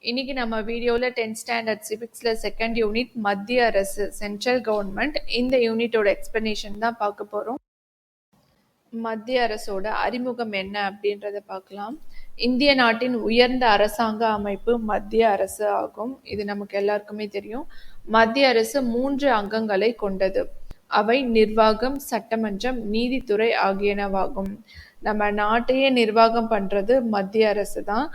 இன்னைக்கு நம்ம வீடியோவில் 10th ஸ்டாண்டர்ட் சிவிக்ஸில் செகண்ட் யூனிட் மத்திய அரசு சென்ட்ரல் கவர்மெண்ட் இந்த யூனிட்டோட எக்ஸ்பிளனேஷன் தான் பார்க்க போகிறோம். மத்திய அரசோட அறிமுகம் என்ன அப்படின்றத பார்க்கலாம். இந்திய நாட்டின் உயர்ந்த அரசாங்க அமைப்பு மத்திய அரசு ஆகும். இது நமக்கு எல்லாருக்குமே தெரியும். மத்திய அரசு 3 அங்கங்களை கொண்டது. அவை நிர்வாகம், சட்டமன்றம், நீதித்துறை ஆகியனவாகும். நம்ம நாட்டையே நிர்வாகம் பண்றது மத்திய அரசு தான்.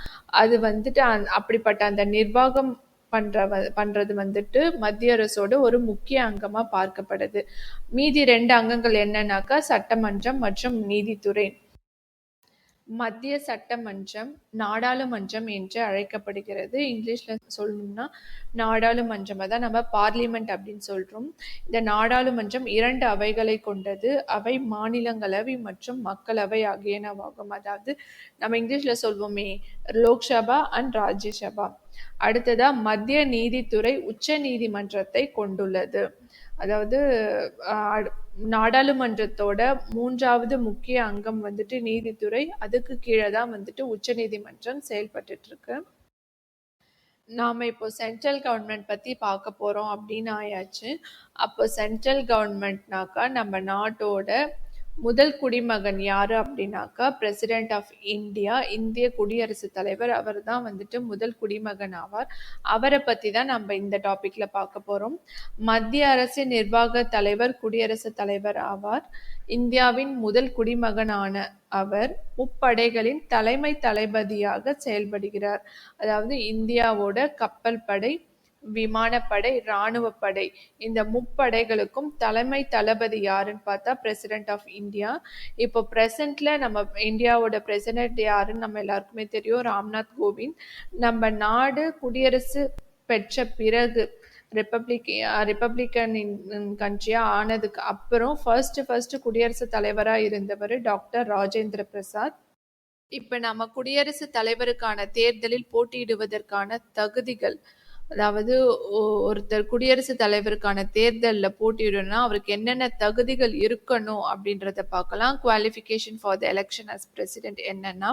அது வந்துட்டு அப்படிப்பட்ட அந்த நிர்வாகம் பண்றது வந்துட்டு மத்திய அரசோட ஒரு முக்கிய அங்கமா பார்க்கப்படுது. மீதி 2 அங்கங்கள் என்னன்னாக்கா சட்டமன்றம் மற்றும் நீதித்துறை. மத்திய சட்டமன்றம் நாடாளுமன்றம் என்று அழைக்கப்படுகிறது. இங்கிலீஷ்ல சொல்லணும்னா நாடாளுமன்றம் தான் நம்ம பார்லிமெண்ட் அப்படின்னு சொல்றோம். இந்த நாடாளுமன்றம் 2 அவைகளை கொண்டது. அவை மாநிலங்களவை மற்றும் மக்களவை ஆகியனவாகும். அதாவது நம்ம இங்கிலீஷ்ல சொல்வோமே லோக்சபா அண்ட் ராஜ்யசபா. அடுத்ததா மத்திய நீதித்துறை உச்ச நீதிமன்றத்தை கொண்டுள்ளது. அதாவது நாடாளுமன்றத்தோட 3வது முக்கிய அங்கம் வந்துட்டு நீதித்துறை. அதுக்கு கீழே தான் வந்துட்டு உச்ச நீதிமன்றம் செயல்பட்டு இருக்கு. நாம இப்போ சென்ட்ரல் கவர்மெண்ட் பத்தி பார்க்க போறோம் அப்படின்னு ஆயாச்சு. அப்போ சென்ட்ரல் கவர்மெண்ட்னாக்கா நம்ம நாட்டோட முதல் குடிமகன் யாரு அப்படின்னாக்கா பிரசிடென்ட் ஆஃப் இந்தியா, இந்திய குடியரசுத் தலைவர். அவர் தான் வந்துட்டு முதல் குடிமகன் ஆவார். அவரை பத்தி தான் நம்ம இந்த டாபிக்ல பார்க்க போறோம். மத்திய அரசின் நிர்வாக தலைவர் குடியரசுத் தலைவர் ஆவார். இந்தியாவின் முதல் குடிமகனான அவர் முப்படைகளின் தலைமை தளபதியாக செயல்படுகிறார். அதாவது இந்தியாவோட கப்பல் படை, விமானப்படை, இராணுவப்படை இந்த முப்படைகளுக்கும் தலைமை தளபதி யாருன்னு பார்த்தா பிரசிடென்ட் ஆஃப் இந்தியா. இப்போ பிரசன்ட்ல நம்ம இந்தியாவோட பிரசிடென்ட் யாருன்னு நம்ம எல்லாருக்குமே தெரியும், ராம்நாத் கோவிந்த். நம்ம நாடு குடியரசு பெற்ற பிறகு ரிப்பப்ளிக்கன் கண்ட்ரியா ஆனதுக்கு அப்புறம் ஃபர்ஸ்ட் குடியரசுத் தலைவரா இருந்தவர் டாக்டர் ராஜேந்திர பிரசாத். இப்ப நம்ம குடியரசுத் தலைவருக்கான தேர்தலில் போட்டியிடுவதற்கான தகுதிகள், அதாவது ஒருத்தர் குடியரசுத் தலைவருக்கான தேர்தலில் போட்டியிடணும்னா அவருக்கு என்னென்ன தகுதிகள் இருக்கணும் அப்படின்றத பார்க்கலாம். Qualification for the election as president என்னன்னா,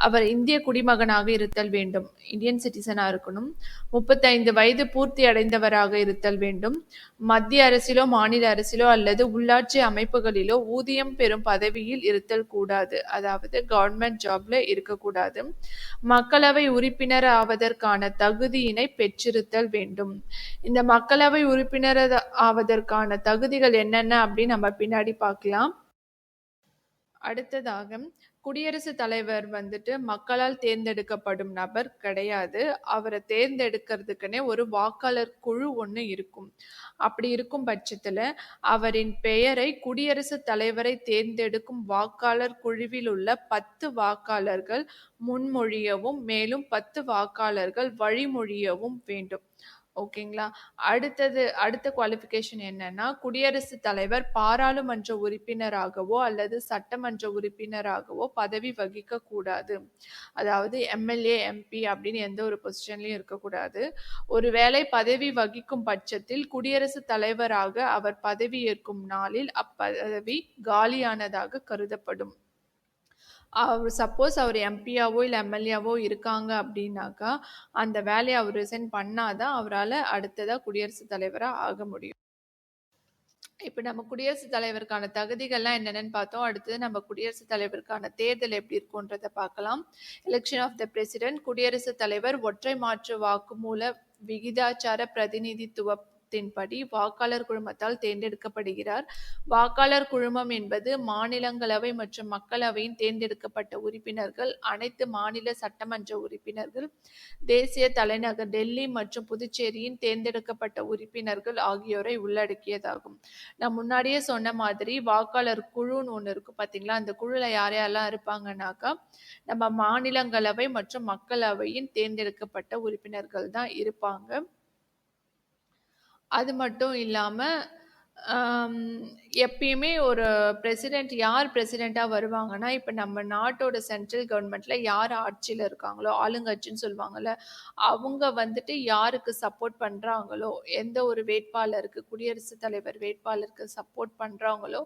அவர் இந்திய குடிமகனாக இருத்தல் வேண்டும், இந்தியன் சிட்டிசனா இருக்கணும், 35 வயது பூர்த்தி அடைந்தவராக இருத்தல் வேண்டும், மத்திய அரசிலோ மாநில அரசிலோ அல்லது உள்ளாட்சி அமைப்புகளிலோ ஊதியம் பெறும் பதவியில் இருத்தல் கூடாது, அதாவது கவர்மெண்ட் ஜாப்ல இருக்கக்கூடாது, மக்களவை உறுப்பினர் ஆவதற்கான தகுதியினை பெற்றிருத்தல் வேண்டும். இந்த மக்களவை உறுப்பினர் ஆவதற்கான தகுதிகள் என்னென்ன அப்படின்னு நம்ம பின்னாடி பார்க்கலாம். அடுத்ததாக குடியரசுத் தலைவர் வந்துட்டு மக்களால் தேர்ந்தெடுக்கப்படும் நபர் கிடையாது. அவரை தேர்ந்தெடுக்கிறதுக்குன்னே ஒரு வாக்காளர் குழு ஒன்று இருக்கும். அப்படி இருக்கும் பட்சத்துல அவரின் பெயரை குடியரசுத் தலைவரை தேர்ந்தெடுக்கும் வாக்காளர் குழுவில் உள்ள 10 வாக்காளர்கள் முன்மொழியவும் மேலும் 10 வாக்காளர்கள் வழிமொழியவும் வேண்டும். ஓகேங்களா. அடுத்த குவாலிஃபிகேஷன் என்னன்னா, குடியரசுத் தலைவர் பாராளுமன்ற உறுப்பினராகவோ அல்லது சட்டமன்ற உறுப்பினராகவோ பதவி வகிக்க கூடாது. அதாவது எம்எல்ஏ, எம்பி அப்படின்னு எந்த ஒரு பொசிஷன்லயும் இருக்கக்கூடாது. ஒருவேளை பதவி வகிக்கும் பட்சத்தில் குடியரசுத் தலைவராக அவர் பதவியேற்கும் நாளில் அப்பதவி காலியானதாக கருதப்படும். சப்போஸ் அவர் எம்பியாவோ இல்லை எம்எல்ஏவோ இருக்காங்க அப்படின்னாக்கா அந்த வேலையை அவர் ரிசைன் பண்ணாதான் அவரால் அடுத்ததாக குடியரசுத் தலைவராக ஆக முடியும். இப்போ நம்ம குடியரசுத் தலைவருக்கான தகுதிகள்லாம் என்னென்னு பார்த்தோம். அடுத்தது நம்ம குடியரசுத் தலைவருக்கான தேர்தல் எப்படி இருக்குன்றதை பார்க்கலாம். Election of the president. குடியரசுத் தலைவர் ஒற்றை மாற்று வாக்குமூல விகிதாச்சார பிரதிநிதித்துவத்தின்படி வாக்காளர் குழுமத்தால் தேர்ந்தெடுக்கப்படுகிறார். வாக்காளர் குழுமம் என்பது மாநிலங்களவை மற்றும் மக்களவையின் தேர்ந்தெடுக்கப்பட்ட உறுப்பினர்கள், அனைத்து மாநில சட்டமன்ற உறுப்பினர்கள், தேசிய தலைநகர் டெல்லி மற்றும் புதுச்சேரியின் தேர்ந்தெடுக்கப்பட்ட உறுப்பினர்கள் ஆகியோரை உள்ளடக்கியதாகும். நான் முன்னாடியே சொன்ன மாதிரி வாக்காளர் குழுன்னு ஒன்று இருக்கும் பார்த்தீங்களா. அந்த குழுல யாரெல்லாம் இருப்பாங்கன்னாக்கா நம்ம மாநிலங்களவை மற்றும் மக்களவையின் தேர்ந்தெடுக்கப்பட்ட உறுப்பினர்கள் தான் இருப்பாங்க. அது மட்டும் இல்லாம எப்பயுமே ஒரு பிரசிடென்ட் யார் பிரசிடென்ட்டாக வருவாங்கன்னா, இப்போ நம்ம நாட்டோட சென்ட்ரல் கவர்மெண்ட்ல யார் ஆட்சியில் இருக்காங்களோ, ஆளுங்கட்சின்னு சொல்லுவாங்கல்ல, அவங்க வந்துட்டு யாருக்கு சப்போர்ட் பண்ணுறாங்களோ, எந்த ஒரு வேட்பாளருக்கு குடியரசுத் தலைவர் வேட்பாளருக்கு சப்போர்ட் பண்ணுறாங்களோ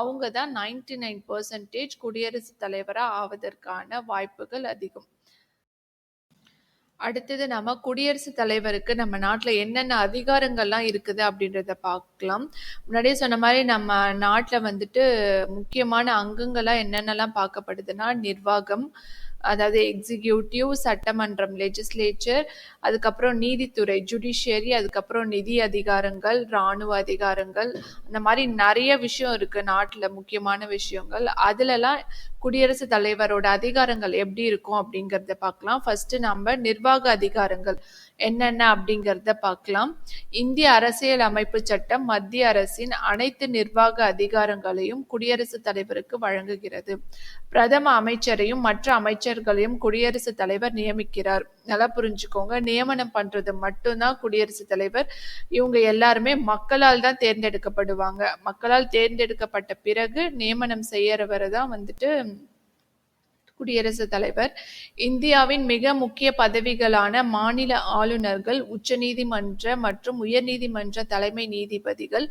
அவங்க தான் 99% குடியரசுத் தலைவராக ஆவதற்கான வாய்ப்புகள் அதிகம். அடுத்தது நம்ம குடியரசுத் தலைவருக்கு நம்ம நாட்டுல என்னென்ன அதிகாரங்கள்லாம் இருக்குது அப்படின்றத பார்க்கலாம். முன்னாடியே சொன்ன மாதிரி நம்ம நாட்டுல வந்துட்டு முக்கியமான அங்கங்களா என்னென்னலாம் பார்க்கப்படுதுன்னா, நிர்வாகம், அதாவது எக்ஸிக்யூட்டிவ், சட்டமன்றம் லெஜிஸ்லேச்சர், அதுக்கப்புறம் நீதித்துறை ஜுடிஷியரி, அதுக்கப்புறம் நிதி அதிகாரங்கள், இராணுவ அதிகாரங்கள், அந்த மாதிரி நிறைய விஷயம் இருக்கு நாட்டுல முக்கியமான விஷயங்கள். அதுலலாம் குடியரசுத் தலைவரோட அதிகாரங்கள் எப்படி இருக்கும் அப்படிங்கறத பார்க்கலாம். ஃபர்ஸ்ட் நம்ம நிர்வாக அதிகாரங்கள் என்னென்ன அப்படிங்கறத பார்க்கலாம். இந்திய அரசியல் அமைப்பு சட்டம் மத்திய அரசின் அனைத்து நிர்வாக அதிகாரங்களையும் குடியரசுத் தலைவருக்கு வழங்குகிறது. பிரதம அமைச்சரையும் மற்ற அமைச்சர்களையும் குடியரசுத் தலைவர் நியமிக்கிறார். நல்லா புரிஞ்சுக்கோங்க, நியமனம் பண்றது மட்டும்தான் குடியரசுத் தலைவர். இவங்க எல்லாருமே மக்களால் தான் தேர்ந்தெடுக்கப்படுவாங்க. மக்களால் தேர்ந்தெடுக்கப்பட்ட பிறகு நியமனம் செய்யறவரை தான் வந்துட்டு குடியரசுத் தலைவர். இந்தியாவின் மிக முக்கிய பதவிகளான மாநில ஆளுநர்கள், உச்சநீதிமன்ற மற்றும் உயர்நீதிமன்ற தலைமை நீதிபதிகள்,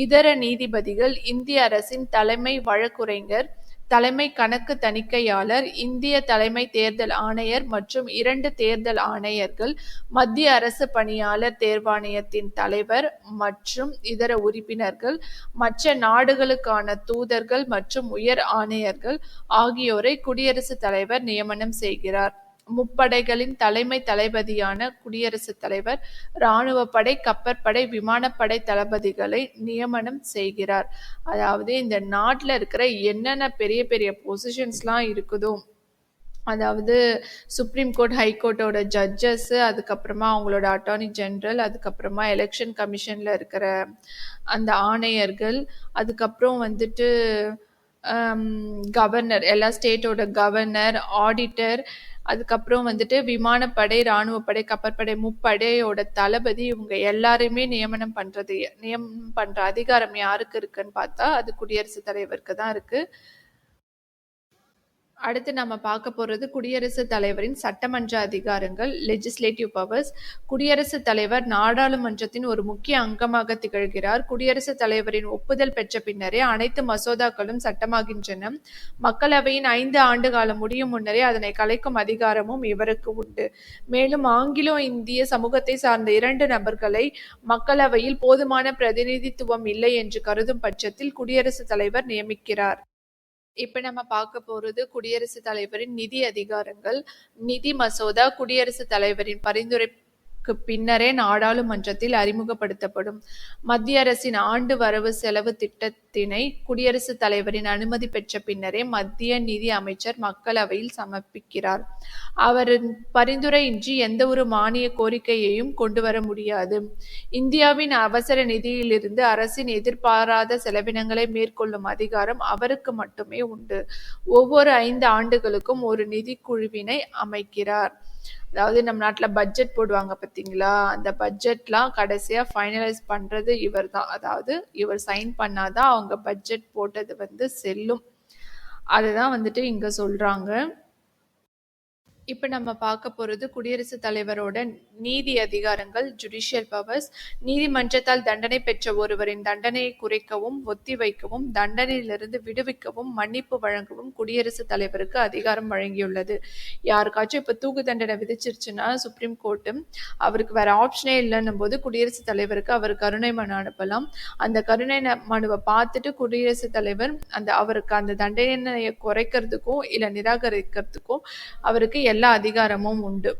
இதர நீதிபதிகள், இந்திய அரசின் தலைமை வழக்குரைஞர், தலைமை கணக்கு தணிக்கையாளர், இந்திய தலைமை தேர்தல் ஆணையர் மற்றும் 2 தேர்தல் ஆணையர்கள், மத்திய அரசு பணியாளர் தேர்வாணையத்தின் தலைவர் மற்றும் இதர உறுப்பினர்கள், மற்ற நாடுகளுக்கான தூதர்கள் மற்றும் உயர் ஆணையர்கள் ஆகியோரை குடியரசுத் தலைவர் நியமனம் செய்கிறார். முப்படைகளின் தலைமை தளபதியான குடியரசுத் தலைவர் இராணுவப்படை, கப்பற்படை, விமானப்படை தளபதிகளை நியமனம் செய்கிறார். அதாவது இந்த நாட்டுல இருக்கிற என்னென்ன பெரிய பெரிய பொசிஷன்ஸ்லாம் இருக்குதோ, அதாவது சுப்ரீம் கோர்ட், ஹை கோர்ட்டோட ஜட்ஜஸ், அதுக்கப்புறமா அவங்களோட அட்டார்னி ஜெனரல், அதுக்கப்புறமா எலெக்ஷன் கமிஷன்ல இருக்கிற அந்த ஆணையர்கள், அதுக்கப்புறம் வந்துட்டு கவர்னர், எல்லா ஸ்டேட்டோட கவர்னர், ஆடிட்டர், அதுக்கப்புறம் வந்துட்டு விமானப்படை, இராணுவப்படை, கப்பற்படை, முப்படையோட தளபதி, இவங்க எல்லாருமே நியமனம் பண்ற அதிகாரம் யாருக்கு இருக்குன்னு பார்த்தா அது குடியரசுத் தலைவருக்கு தான் இருக்கு. அடுத்து நம்ம பார்க்க போறது குடியரசுத் தலைவரின் சட்டமன்ற அதிகாரங்கள், லெஜிஸ்லேட்டிவ் பவர்ஸ். குடியரசுத் தலைவர் நாடாளுமன்றத்தின் ஒரு முக்கிய அங்கமாக திகழ்கிறார். குடியரசுத் தலைவரின் ஒப்புதல் பெற்ற பின்னரே அனைத்து மசோதாக்களும் சட்டமாகின்றன. மக்களவையின் 5 ஆண்டு காலம் முடியும் முன்னரே அதனை கலைக்கும் அதிகாரமும் இவருக்கு உண்டு. மேலும் ஆங்கிலோ இந்திய சமூகத்தை சார்ந்த 2 நபர்களை மக்களவையில் போதுமான பிரதிநிதித்துவம் இல்லை என்று கருதும் பட்சத்தில் குடியரசுத் தலைவர் நியமிக்கிறார். இப்ப நம்ம பார்க்க போறது குடியரசுத் தலைவரின் நிதி அதிகாரங்கள். நிதி மசோதா குடியரசுத் தலைவரின் பரிந்துரைக்கு பின்னரே நாடாளுமன்றத்தில் அறிமுகப்படுத்தப்படும். மத்திய அரசின் ஆண்டு வரவு செலவு திட்டத்தினை குடியரசுத் தலைவரின் அனுமதி பெற்ற பின்னரே மத்திய நிதி அமைச்சர் மக்களவையில் சமர்ப்பிக்கிறார். அவரின் பரிந்துரையின்றி எந்த ஒரு மானிய கோரிக்கையையும் கொண்டு வர முடியாது. இந்தியாவின் அவசர நிதியிலிருந்து அரசின் எதிர்பாராத செலவினங்களை மேற்கொள்ளும் அதிகாரம் அவருக்கு மட்டுமே உண்டு. ஒவ்வொரு 5 ஆண்டுகளுக்கும் ஒரு நிதிக்குழுவினை அமைக்கிறார். அதாவது நம்ம நாட்டுல பட்ஜெட் போடுவாங்க பாத்தீங்களா, அந்த பட்ஜெட்லாம் கடைசியா ஃபைனலைஸ் பண்றது இவர் தான். அதாவது இவர் சைன் பண்ணாதான் அவங்க பட்ஜெட் போட்டது செல்லும். அதுதான் வந்துட்டு இங்க சொல்றாங்க. இப்ப நம்ம பார்க்க போறது குடியரசுத் தலைவரோட நீதி அதிகாரங்கள், ஜுடிஷியல் பவர்ஸ். நீதிமன்றத்தால் தண்டனை பெற்ற ஒருவரின் தண்டனையை குறைக்கவும், ஒத்திவைக்கவும், தண்டனையிலிருந்து விடுவிக்கவும், மன்னிப்பு வழங்கவும் குடியரசுத் தலைவருக்கு அதிகாரம் வழங்கியுள்ளது. யாருக்காச்சும் இப்ப தூக்கு தண்டனை விதிச்சிருச்சுன்னா சுப்ரீம் கோர்ட்டு அவருக்கு வேற ஆப்ஷனே இல்லைன்னும் போது குடியரசுத் தலைவருக்கு அவர் கருணை மனு அனுப்பலாம். அந்த கருணை மனுவை பார்த்துட்டு குடியரசுத் தலைவர் அவருக்கு அந்த தண்டனையை குறைக்கிறதுக்கும் இல்ல நிராகரிக்கிறதுக்கும் அவருக்கு எல்லா அதிகாரமும் உண்டு.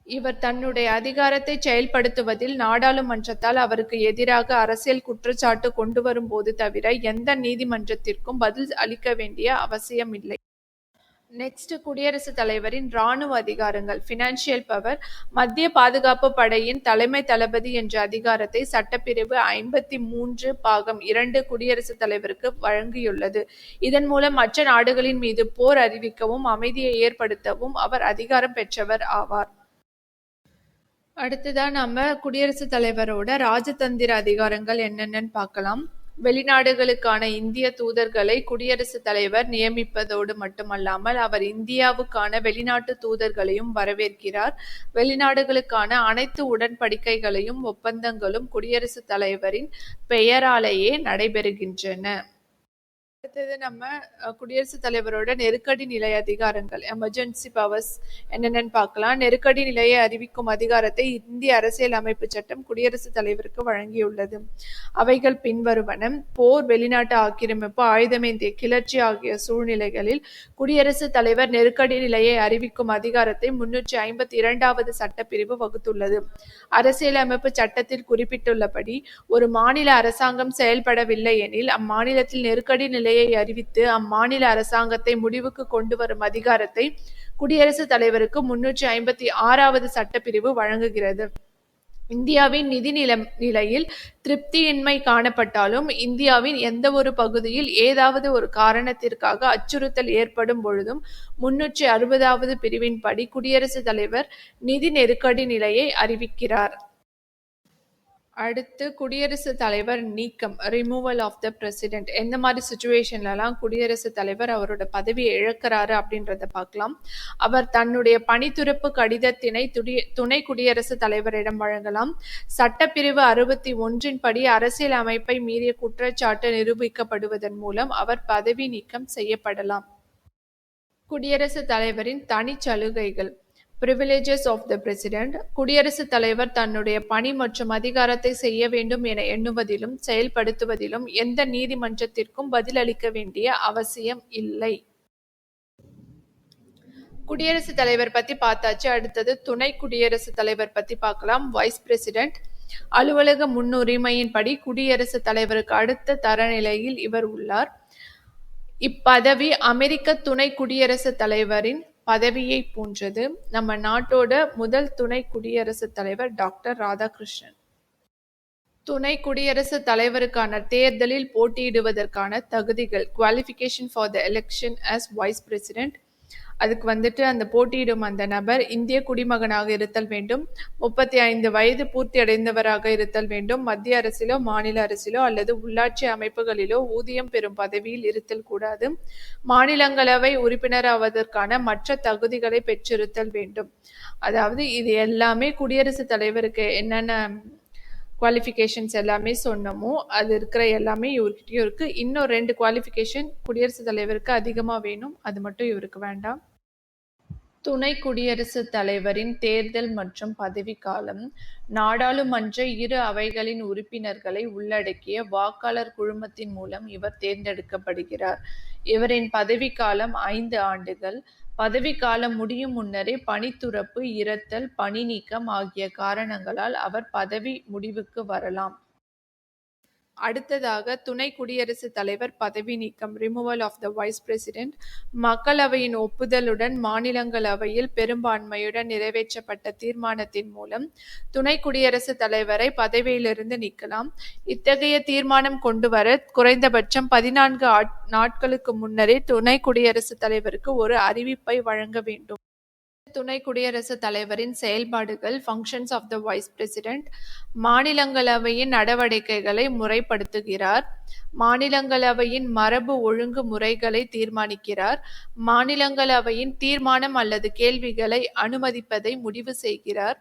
இவர் தன்னுடைய அதிகாரத்தை செயல்படுத்துவதில் நாடாளுமன்றத்தால் அவருக்கு எதிராக அரசியல் குற்றச்சாட்டு கொண்டு வரும் போது தவிர எந்த நீதிமன்றத்திற்கும் பதில் அளிக்க வேண்டிய அவசியம் இல்லை. நெக்ஸ்ட் குடியரசுத் தலைவரின் இராணுவ அதிகாரங்கள், பினான்சியல் பவர். மத்திய பாதுகாப்பு படையின் தலைமை தளபதி என்ற அதிகாரத்தை சட்டப்பிரிவு 53 பாகம் 2 குடியரசுத் தலைவருக்கு வழங்கியுள்ளது. இதன் மூலம் மற்ற நாடுகளின் மீது போர் அறிவிக்கவும் அமைதியை ஏற்படுத்தவும் அவர் அதிகாரம் பெற்றவர் ஆவார். அடுத்ததான் நம்ம குடியரசுத் தலைவரோட ராஜதந்திர அதிகாரங்கள் என்னென்னு பார்க்கலாம். வெளிநாடுகளுக்கான இந்திய தூதர்களை குடியரசுத் தலைவர் நியமிப்பதோடு மட்டுமல்லாமல் அவர் இந்தியாவுக்கான வெளிநாட்டு தூதர்களையும் வரவேற்கிறார். வெளிநாடுகளுக்கான அனைத்து உடன்படிக்கைகளையும் ஒப்பந்தங்களும் குடியரசுத் தலைவரின் பெயராலேயே நடைபெறுகின்றன. அடுத்தது நம்ம குடியரசுத் தலைவரோட நெருக்கடி நிலை அதிகாரங்கள், எமர்ஜென்சி பவர்ஸ் என்னென்னு பார்க்கலாம். நெருக்கடி நிலையை அறிவிக்கும் அதிகாரத்தை இந்திய அரசியல் அமைப்பு சட்டம் குடியரசுத் தலைவருக்கு வழங்கியுள்ளது. அவைகள் பின்வருவன: போர், வெளிநாட்டு ஆக்கிரமிப்பு, ஆயுதமேந்திய கிளர்ச்சி ஆகிய சூழ்நிலைகளில் குடியரசுத் தலைவர் நெருக்கடி நிலையை அறிவிக்கும் அதிகாரத்தை 352வது சட்டப்பிரிவு வகுத்துள்ளது. அரசியலமைப்பு சட்டத்தில் குறிப்பிட்டுள்ளபடி ஒரு மாநில அரசாங்கம் செயல்படவில்லை எனில் அம்மாநிலத்தில் நெருக்கடி நிலையை அறிவித்து அம்மாநில அரசாங்கத்தை முடிவுக்கு கொண்டு வரும் அதிகாரத்தை குடியரசுத் தலைவருக்கு 356வது சட்டப்பிரிவு வழங்குகிறது. இந்தியாவின் நிதி நிலையில் திருப்தியின்மை காணப்பட்டாலும் இந்தியாவின் எந்த ஒரு பகுதியில் ஏதாவது ஒரு காரணத்திற்காக அச்சுறுத்தல் ஏற்படும் பொழுதும் 360வது பிரிவின்படி குடியரசுத் தலைவர் நிதி நெருக்கடி நிலையை அறிவிக்கிறார். அடுத்து குடியரசுத் தலைவர் நீக்கம், ரிமூவல் ஆஃப் த பிரசிடென்ட். எந்த மாதிரி சுச்சுவேஷன்லலாம் குடியரசுத் தலைவர் அவரோட பதவியை இழக்கிறாரு அப்படின்றத பார்க்கலாம். அவர் தன்னுடைய பணித்துறப்பு கடிதத்தினை துணை குடியரசுத் தலைவரிடம் வழங்கலாம். சட்டப்பிரிவு 61 படி அரசியல் அமைப்பை மீறிய குற்றச்சாட்டு நிரூபிக்கப்படுவதன் மூலம் அவர் பதவி நீக்கம் செய்யப்படலாம். குடியரசுத் தலைவரின் தனிச்சலுகைகள், பிரிவிலேஜஸ் ஆஃப் த பிரசிடென்ட். குடியரசுத் தலைவர் தன்னுடைய பணி மற்றும் அதிகாரத்தை செய்ய வேண்டும் என எண்ணுவதிலும் செயல்படுத்துவதிலும் எந்த நீதிமன்றத்திற்கும் பதிலளிக்க வேண்டிய அவசியம் இல்லை. குடியரசுத் தலைவர் பத்தி பார்த்தாச்சு. அடுத்தது துணை குடியரசுத் தலைவர் பத்தி பார்க்கலாம். Vice president. அலுவலக முன்னுரிமையின்படி குடியரசுத் தலைவருக்கு அடுத்த தரநிலையில் இவர் உள்ளார். இப்பதவி அமெரிக்க துணை குடியரசுத் தலைவரின் பதவியை போன்றது. நம்ம நாட்டோட முதல் துணை குடியரசுத் தலைவர் டாக்டர் ராதாகிருஷ்ணன். துணை குடியரசுத் தலைவருக்கான தேர்தலில் போட்டியிடுவதற்கான தகுதிகள், qualification for the election as vice president. அதுக்கு அந்த போட்டியிடும் அந்த நபர் இந்திய குடிமகனாக இருத்தல் வேண்டும், 35 வயது பூர்த்தி அடைந்தவராக இருத்தல் வேண்டும், மத்திய அரசிலோ மாநில அரசிலோ அல்லது உள்ளாட்சி அமைப்புகளிலோ ஊதியம் பெறும் பதவியில் இருத்தல் கூடாது, மாநிலங்களவை உறுப்பினராவதற்கான மற்ற தகுதிகளை பெற்றிருத்தல் வேண்டும். அதாவது இது எல்லாமே குடியரசுத் தலைவருக்கு என்னென்ன குவாலிஃபிகேஷன்ஸ் எல்லாமே சொன்னமோ அது இருக்கிற எல்லாமே இவர்கிட்டயும் இருக்கு. இன்னும் 2 குவாலிஃபிகேஷன் குடியரசுத் தலைவருக்கு அதிகமாக வேணும், அது மட்டும் இவருக்கு வேண்டாம். துணை குடியரசுத் தலைவரின் தேர்தல் மற்றும் பதவிக்காலம். நாடாளுமன்ற இரு அவைகளின் உறுப்பினர்களை உள்ளடக்கிய வாக்காளர் குழுமத்தின் மூலம் இவர் தேர்ந்தெடுக்கப்படுகிறார். இவரின் பதவிக்காலம் 5 ஆண்டுகள். பதவிக்காலம் முடியும் முன்னரே பணித்துறப்பு, இறத்தல், பணி நீக்கம் ஆகிய காரணங்களால் அவர் பதவி முடிவுக்கு வரலாம். அடுத்ததாக துணை குடியரசுத் தலைவர் பதவி நீக்கம், removal of the vice president. மக்களவையின் ஒப்புதலுடன் மாநிலங்களவையில் பெரும்பான்மையுடன் நிறைவேற்றப்பட்ட தீர்மானத்தின் மூலம் துணை குடியரசுத் தலைவரை பதவியிலிருந்து நீக்கலாம். இத்தகைய தீர்மானம் கொண்டு வர குறைந்தபட்சம் 14 நாட்களுக்கு முன்னரே துணை குடியரசுத் தலைவருக்கு ஒரு அறிவிப்பை வழங்க வேண்டும். துணை குடியரசுத் தலைவரின் செயல்பாடுகள், functions of the vice president. மாநிலங்களவையின் நடவடிக்கைகளை முறைப்படுத்துகிறார். மாநிலங்களவையின் மரபு ஒழுங்கு முறைகளை தீர்மானிக்கிறார். மாநிலங்களவையின் தீர்மானம் அல்லது கேள்விகளை அனுமதிப்பதை முடிவு செய்கிறார்.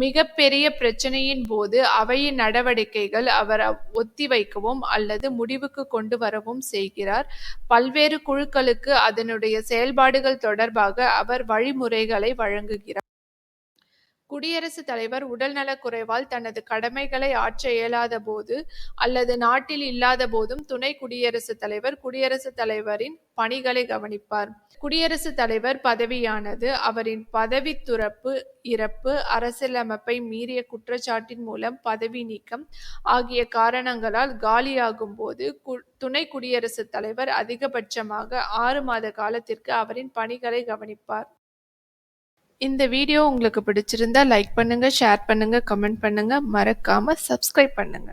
மிகப்பெரிய பிரச்சனையின் போது அவையின் நடவடிக்கைகள் அவர் ஒத்திவைக்கவும் அல்லது முடிவுக்கு கொண்டு வரவும் செய்கிறார். பல்வேறு குழுக்களுக்கு அதனுடைய செயல்பாடுகள் தொடர்பாக அவர் வழிமுறைகளை வழங்குகிறார். குடியரசுத் தலைவர் உடல்நலக் குறைவால் தனது கடமைகளை ஆற்ற இயலாத போது அல்லது நாட்டில் இல்லாத போதும் துணை குடியரசுத் தலைவர் குடியரசுத் தலைவரின் பணிகளை கவனிப்பார். குடியரசுத் தலைவர் பதவியானது அவரின் பதவி துறப்பு, இறப்பு, அரசியலமைப்பை மீறிய குற்றச்சாட்டின் மூலம் பதவி நீக்கம் ஆகிய காரணங்களால் காலியாகும் போது துணை குடியரசுத் தலைவர் அதிகபட்சமாக 6 மாத காலத்திற்கு அவரின் பணிகளை கவனிப்பார். இந்த வீடியோ உங்களுக்கு பிடிச்சிருந்தா லைக் பண்ணுங்க, ஷேர் பண்ணுங்க, கமெண்ட் பண்ணுங்க, மறக்காம சப்ஸ்கிரைப் பண்ணுங்க.